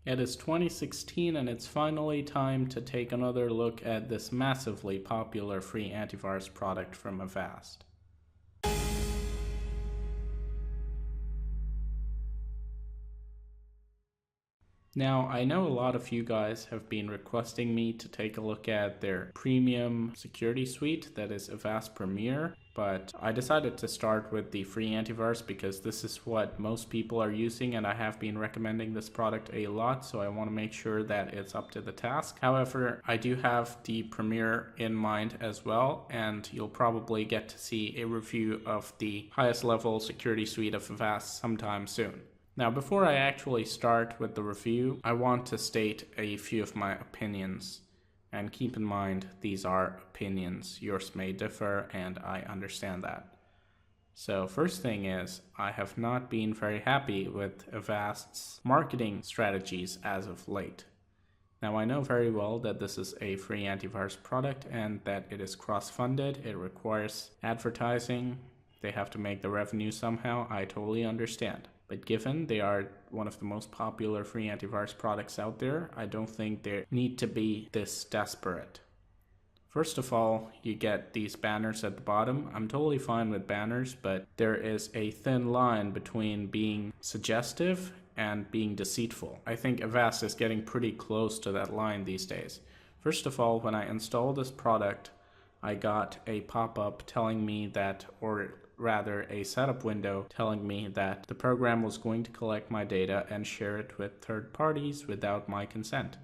It is 2016 and it's finally time to take another look at this massively popular free antivirus product from Avast. Now, I know a lot of you guys have been requesting me to take a look at their premium security suite, that is Avast Premier, but I decided to start with the free antivirus because this is what most people are using and I have been recommending this product a lot, so I want to make sure that it's up to the task. However, I do have the Premier in mind as well, and you'll probably get to see a review of the highest level security suite of Avast sometime soon. Now, before I actually start with the review, I want to state a few of my opinions. And keep in mind, these are opinions. Yours may differ, and I understand that. So first thing is, I have not been very happy with Avast's marketing strategies as of late. Now, I know very well that this is a free antivirus product and that it is cross-funded. It requires advertising. They have to make the revenue somehow. I totally understand. But given they are one of the most popular free antivirus products out there, I don't think they need to be this desperate. First of all, you get these banners at the bottom. I'm totally fine with banners, but there is a thin line between being suggestive and being deceitful. I think Avast is getting pretty close to that line these days. First of all, when I installed this product, I got a pop-up telling me that, or rather a setup window telling me that the program was going to collect my data and share it with third parties without my consent.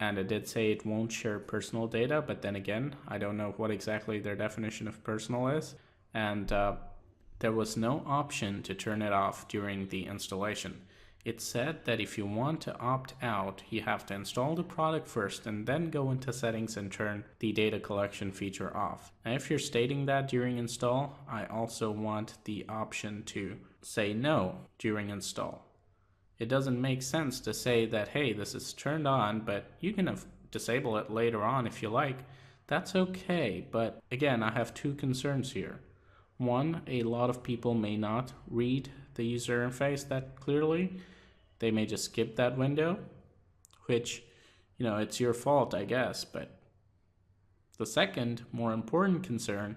And it did say it won't share personal data, but then again, I don't know what exactly their definition of personal is. And there was no option to turn it off during the installation. It said that if you want to opt out, you have to install the product first and then go into settings and turn the data collection feature off. Now, if you're stating that during install, I also want the option to say no during install. It doesn't make sense to say that, hey, this is turned on, but you can disable it later on if you like. That's okay, but again, I have two concerns here. One, a lot of people may not read the user interface that clearly. They may just skip that window, which, it's your fault, I guess. But the second, more important concern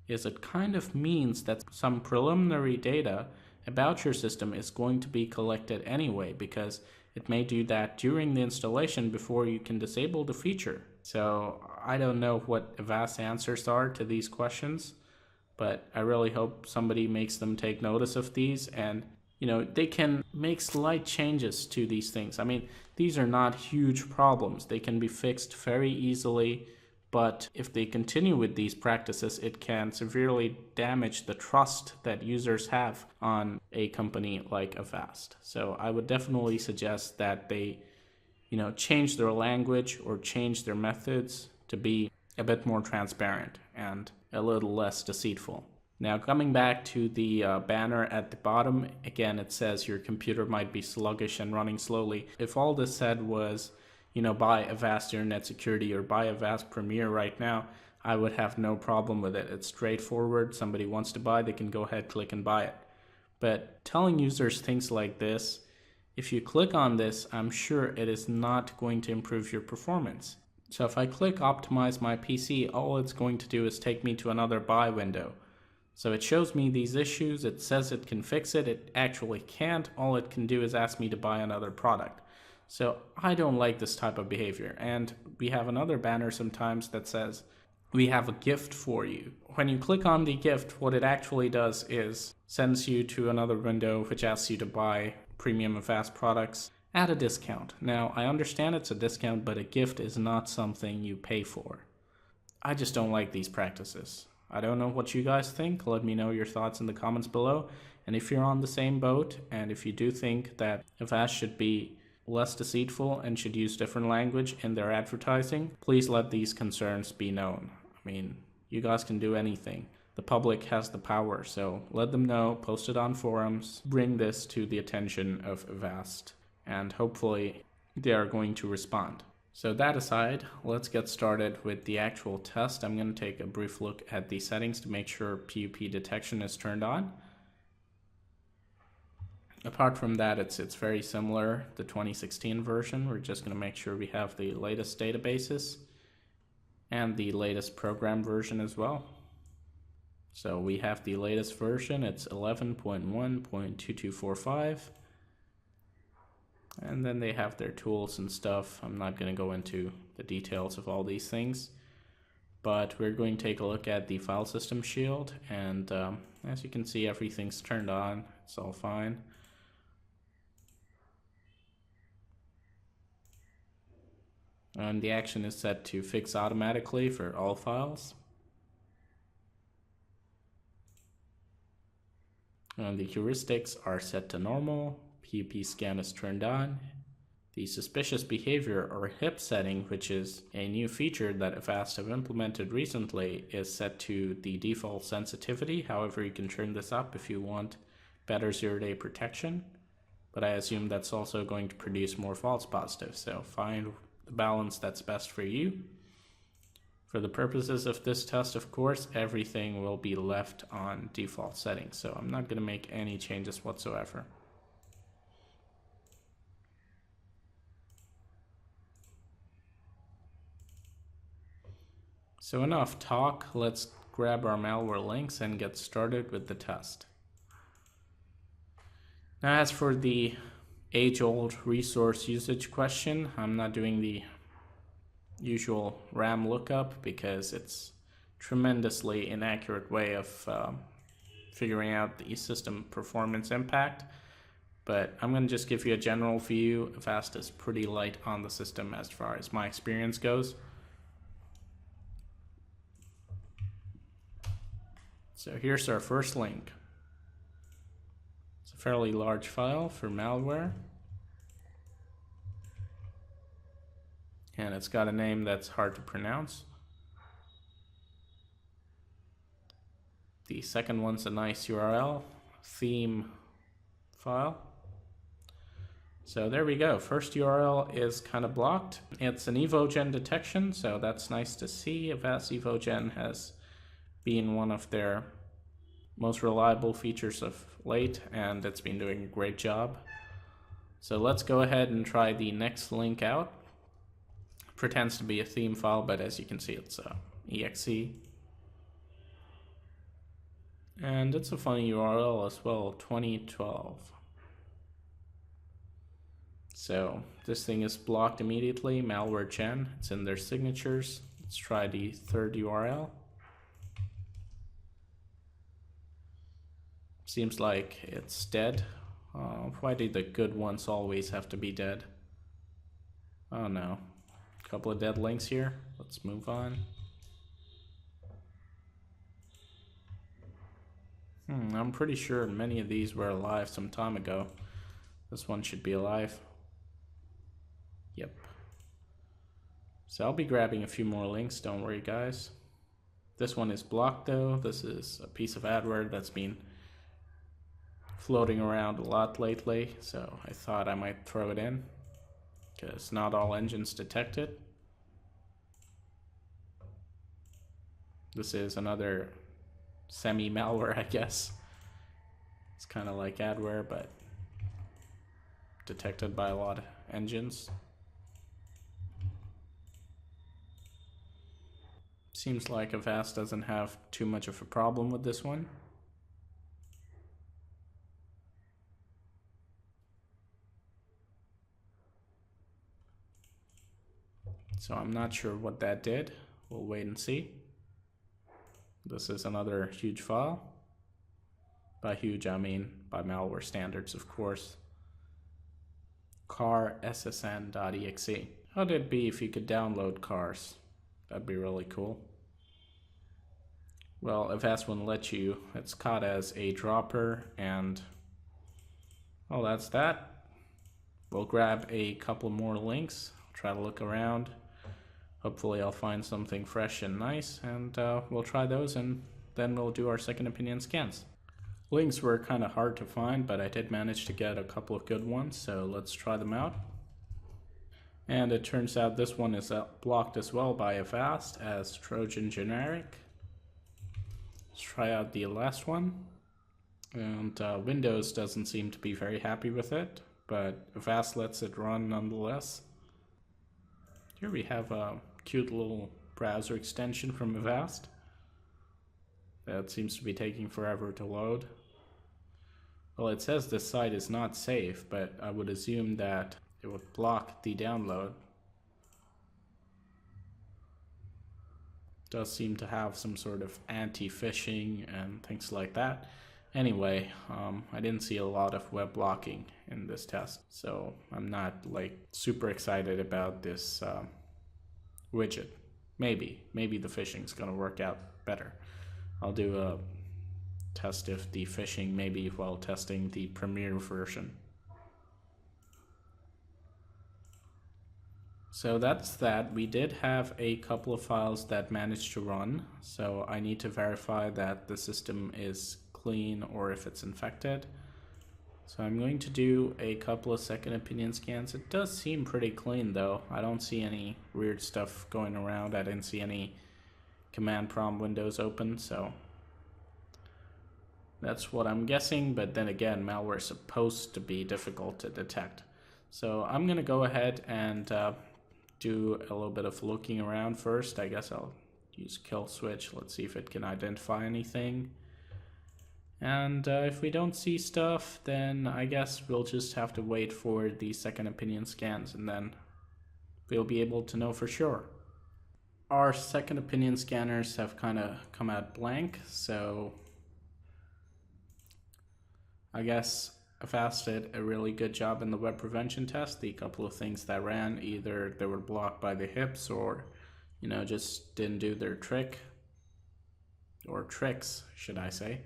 is it kind of means that some preliminary data about your system is going to be collected anyway, because it may do that during the installation before you can disable the feature. So I don't know what Avast's answers are to these questions, but I really hope somebody makes them take notice of these, and they can make slight changes to these things. I mean, these are not huge problems. They can be fixed very easily, but if they continue with these practices, it can severely damage the trust that users have on a company like Avast. So I would definitely suggest that they, change their language or change their methods to be a bit more transparent and a little less deceitful. Now, coming back to the banner at the bottom, again, it says your computer might be sluggish and running slowly. If all this said was, buy Avast Internet Security or buy Avast Premier right now, I would have no problem with it. It's straightforward. Somebody wants to buy, they can go ahead, click and buy it. But telling users things like this, if you click on this, I'm sure it is not going to improve your performance. So if I click optimize my PC, all it's going to do is take me to another buy window. So it shows me these issues, it says it can fix it, it actually can't. All it can do is ask me to buy another product. So I don't like this type of behavior. And we have another banner sometimes that says, we have a gift for you. When you click on the gift, what it actually does is sends you to another window which asks you to buy premium Avast products at a discount. Now, I understand it's a discount, but a gift is not something you pay for. I just don't like these practices. I don't know what you guys think. Let me know your thoughts in the comments below. And if you're on the same boat, and if you do think that Avast should be less deceitful and should use different language in their advertising, please let these concerns be known. I mean, you guys can do anything. The public has the power, so let them know, post it on forums, bring this to the attention of Avast, and hopefully they are going to respond. So that aside, let's get started with the actual test. I'm going to take a brief look at the settings to make sure PUP detection is turned on. Apart from that, it's very similar, the 2016 version. We're just going to make sure we have the latest databases and the latest program version as well. So we have the latest version, it's 11.1.2245. And then they have their tools and stuff. I'm not going to go into the details of all these things, but we're going to take a look at the file system shield, and as you can see, everything's turned on. It's all fine. And the action is set to fix automatically for all files. And the heuristics are set to normal. PUP scan is turned on. The suspicious behavior or HIP setting, which is a new feature that Avast have implemented recently, is set to the default sensitivity. However, you can turn this up if you want better zero-day protection. But I assume that's also going to produce more false positives. So find the balance that's best for you. For the purposes of this test, of course, everything will be left on default settings. So I'm not going to make any changes whatsoever. So enough talk, let's grab our malware links and get started with the test. Now, as for the age-old resource usage question, I'm not doing the usual RAM lookup because it's a tremendously inaccurate way of figuring out the system performance impact. But I'm going to just give you a general view. Avast is pretty light on the system as far as my experience goes. So here's our first link. It's a fairly large file for malware. And it's got a name that's hard to pronounce. The second one's a nice URL, theme file. So there we go. First URL is kind of blocked. It's an evogen detection, so that's nice to see. Avast evogen has been one of their most reliable features of late, and it's been doing a great job. So let's go ahead and try the next link out. Pretends to be a theme file, but as you can see, it's exe. And it's a funny URL as well, 2012. So this thing is blocked immediately, malware gen, it's in their signatures. Let's try the third URL. Seems like it's dead. Why do the good ones always have to be dead? Oh no. Couple of dead links here. Let's move on. I'm pretty sure many of these were alive some time ago. This one should be alive. Yep. So I'll be grabbing a few more links, don't worry guys. This one is blocked though. This is a piece of adware that's been floating around a lot lately, so I thought I might throw it in, because not all engines detect it. This is another semi-malware, I guess. It's kind of like adware, but detected by a lot of engines. Seems like Avast doesn't have too much of a problem with this one. So I'm not sure what that did. We'll wait and see. This is another huge file. By huge, I mean by malware standards, of course. car ssn.exe. How'd it be if you could download cars? That'd be really cool. Well, Avast wouldn't let you. It's caught as a dropper, and well, that's that. We'll grab a couple more links, try to look around. Hopefully I'll find something fresh and nice, and we'll try those, and then we'll do our second opinion scans. Links were kind of hard to find, but I did manage to get a couple of good ones, so let's try them out. And it turns out this one is blocked as well by Avast as Trojan generic. Let's try out the last one. And Windows doesn't seem to be very happy with it, but Avast lets it run nonetheless. Here we have a cute little browser extension from Avast that seems to be taking forever to load. Well, it says this site is not safe, but I would assume that it would block the download. It does seem to have some sort of anti-phishing and things like that. Anyway, I didn't see a lot of web blocking in this test, so I'm not like super excited about this widget. Maybe the phishing's gonna work out better. I'll do a test if the phishing maybe while testing the Premiere version. So that's that. We did have a couple of files that managed to run, so I need to verify that the system is clean or if it's infected. So I'm going to do a couple of second opinion scans. It does seem pretty clean though. I don't see any weird stuff going around. I didn't see any command prompt windows open, so that's what I'm guessing, but then again, malware is supposed to be difficult to detect. So I'm gonna go ahead and do a little bit of looking around first. I guess I'll use kill switch. Let's see if it can identify anything. And if we don't see stuff, then I guess we'll just have to wait for the second opinion scans and then we'll be able to know for sure. Our second opinion scanners have kind of come out blank, so I guess Avast did a really good job in the web prevention test. The couple of things that ran, either they were blocked by the hips or, just didn't do their trick, or tricks, should I say.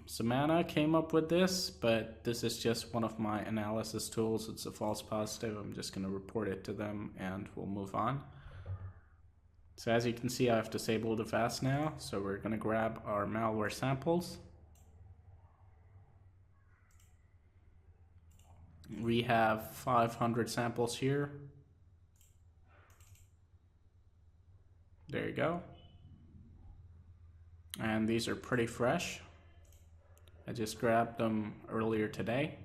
Samana came up with this, but this is just one of my analysis tools. It's a false positive. I'm just going to report it to them and we'll move on. So as you can see, I've disabled Avast now. So we're going to grab our malware samples. We have 500 samples here. There you go. And these are pretty fresh. I just grabbed them earlier today.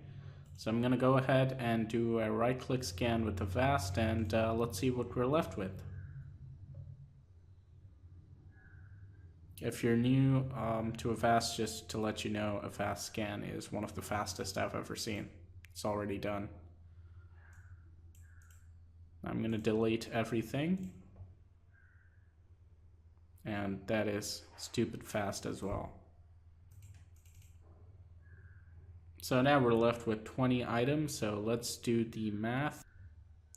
So I'm gonna go ahead and do a right-click scan with Avast and let's see what we're left with. If you're new to Avast, just to let you know, Avast scan is one of the fastest I've ever seen. It's already done. I'm going to delete everything. And that is stupid fast as well. So now we're left with 20 items, so let's do the math.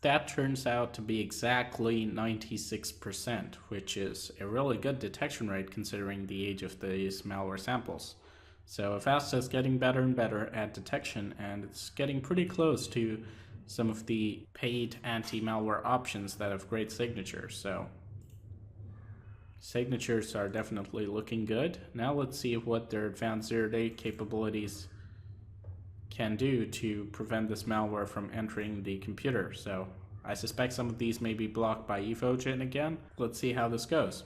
That turns out to be exactly 96%, which is a really good detection rate considering the age of these malware samples. So Avast is getting better and better at detection, and it's getting pretty close to some of the paid anti-malware options that have great signatures. So signatures are definitely looking good. Now let's see what their advanced zero-day capabilities can do to prevent this malware from entering the computer. So I suspect some of these may be blocked by Evogen again. Let's see how this goes.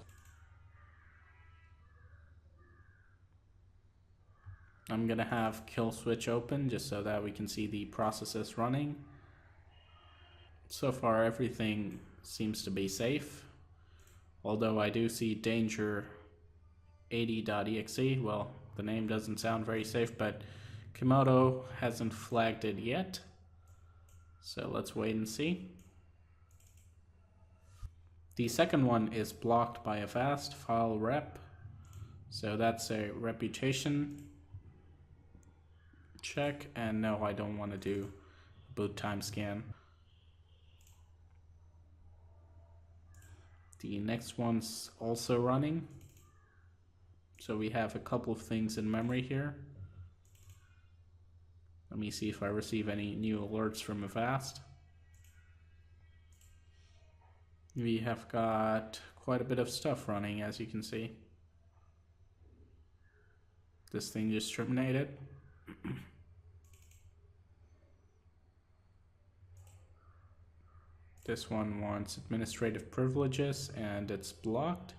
I'm gonna have kill switch open just so that we can see the processes running. So far everything seems to be safe, although I do see danger 80.exe. Well, the name doesn't sound very safe, but Komodo hasn't flagged it yet, so let's wait and see. The second one is blocked by Avast file rep, so that's a reputation check, and no, I don't want to do boot time scan. The next one's also running, so we have a couple of things in memory here. Let me see if I receive any new alerts from Avast. We have got quite a bit of stuff running, as you can see. This thing just terminated. This one wants administrative privileges and it's blocked.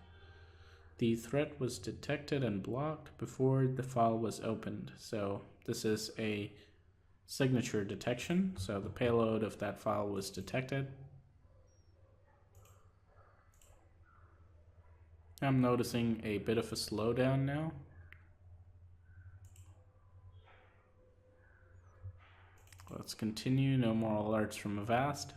The threat was detected and blocked before the file was opened. So this is a signature detection. So the payload of that file was detected. I'm noticing a bit of a slowdown now. Let's continue. No more alerts from Avast.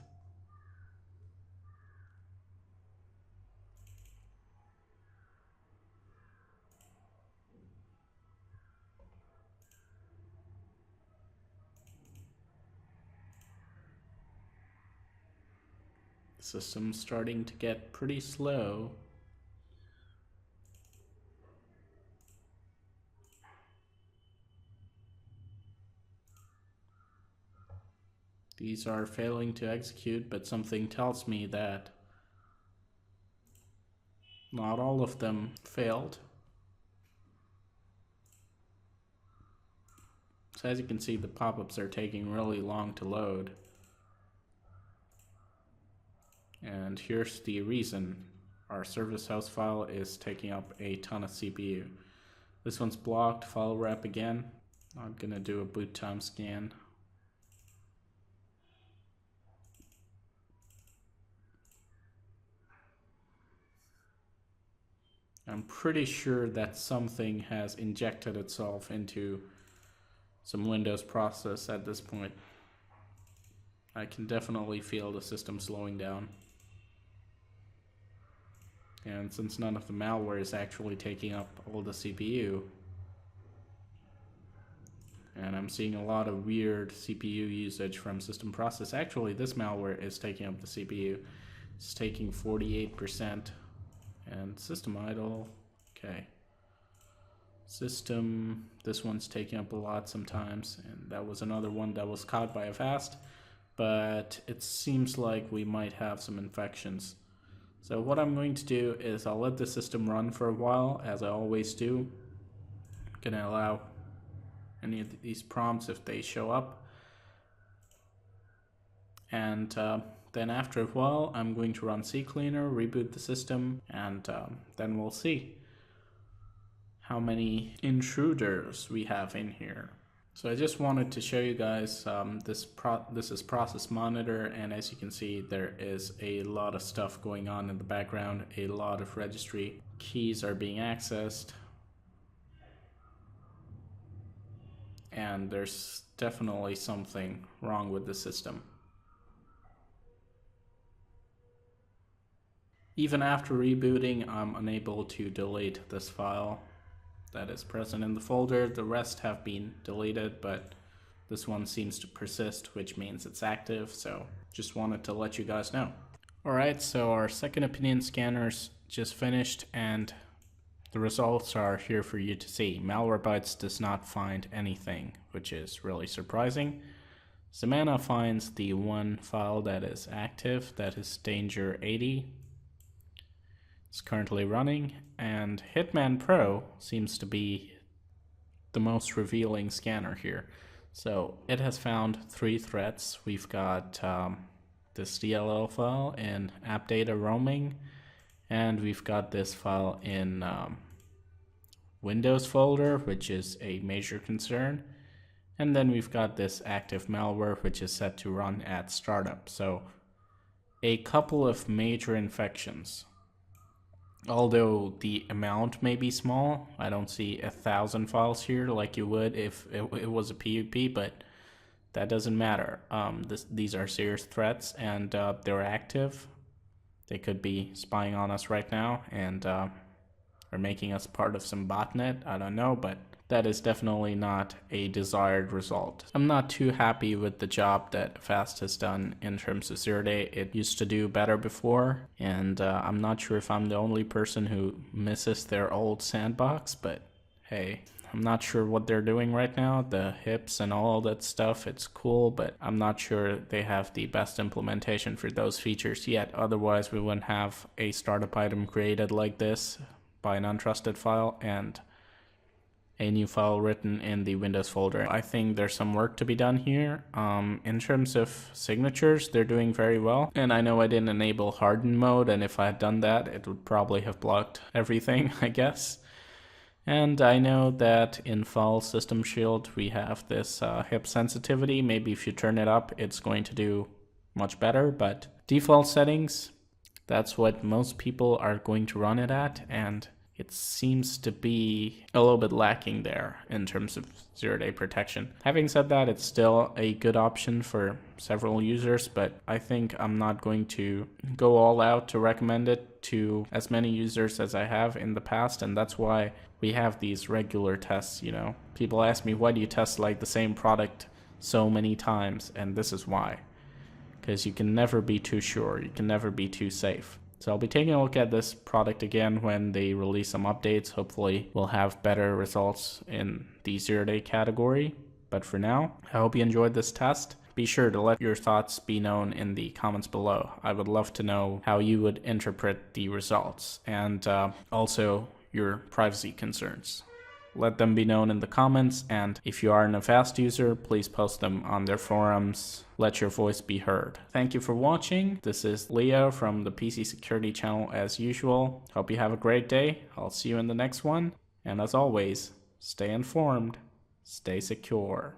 The system's starting to get pretty slow. These are failing to execute, but something tells me that not all of them failed. So as you can see, the pop-ups are taking really long to load. And here's the reason. Our service house file is taking up a ton of CPU. This one's blocked. File wrap again. I'm gonna do a boot time scan. I'm pretty sure that something has injected itself into some Windows process at this point. I can definitely feel the system slowing down. And since none of the malware is actually taking up all the CPU, and I'm seeing a lot of weird CPU usage from system process. Actually, this malware is taking up the CPU. It's taking 48%. And system idle, okay. System, this one's taking up a lot sometimes, and that was another one that was caught by Avast, but it seems like we might have some infections. So what I'm going to do is I'll let the system run for a while, as I always do. I'm gonna allow any of these prompts if they show up. And then after a while, I'm going to run CCleaner, reboot the system, and then we'll see how many intruders we have in here. So I just wanted to show you guys, this is process monitor, and as you can see, there is a lot of stuff going on in the background. A lot of registry keys are being accessed, and there's definitely something wrong with the system. Even after rebooting, I'm unable to delete this file that is present in the folder. The rest have been deleted, but this one seems to persist, which means it's active, so just wanted to let you guys know. Alright, so our second opinion scanners just finished, and the results are here for you to see. Malwarebytes does not find anything, which is really surprising. Zamana finds the one file that is active, that is danger 80. It's currently running, and Hitman Pro seems to be the most revealing scanner here. So it has found 3 threats. We've got this DLL file in app data roaming, and we've got this file in Windows folder, which is a major concern. And then we've got this active malware, which is set to run at startup. So a couple of major infections. Although the amount may be small, I don't see 1,000 files here like you would if it was a PUP, but that doesn't matter. These are serious threats, and they're active. They could be spying on us right now, and are making us part of some botnet. I don't know, but that is definitely not a desired result. I'm not too happy with the job that Avast has done in terms of zero-day. It used to do better before, and I'm not sure if I'm the only person who misses their old sandbox, but hey, I'm not sure what they're doing right now. The hips and all that stuff, it's cool, but I'm not sure they have the best implementation for those features yet. Otherwise, we wouldn't have a startup item created like this by an untrusted file, and a new file written in the Windows folder. I think there's some work to be done here. In terms of signatures, they're doing very well. And I know I didn't enable harden mode, and if I had done that, it would probably have blocked everything, I guess. And I know that in File System Shield, we have this hip sensitivity. Maybe if you turn it up, it's going to do much better, but default settings, that's what most people are going to run it at, and it seems to be a little bit lacking there in terms of zero-day protection. Having said that, it's still a good option for several users, but I think I'm not going to go all out to recommend it to as many users as I have in the past, and that's why we have these regular tests. People ask me, why do you test like the same product so many times? And this is why. Because you can never be too sure, you can never be too safe. So I'll be taking a look at this product again when they release some updates. Hopefully we'll have better results in the zero-day category. But for now, I hope you enjoyed this test. Be sure to let your thoughts be known in the comments below. I would love to know how you would interpret the results, and also your privacy concerns. Let them be known in the comments, and if you are an Avast user, please post them on their forums. Let your voice be heard. Thank you for watching. This is Leo from the PC Security channel as usual. Hope you have a great day. I'll see you in the next one. And as always, stay informed, stay secure.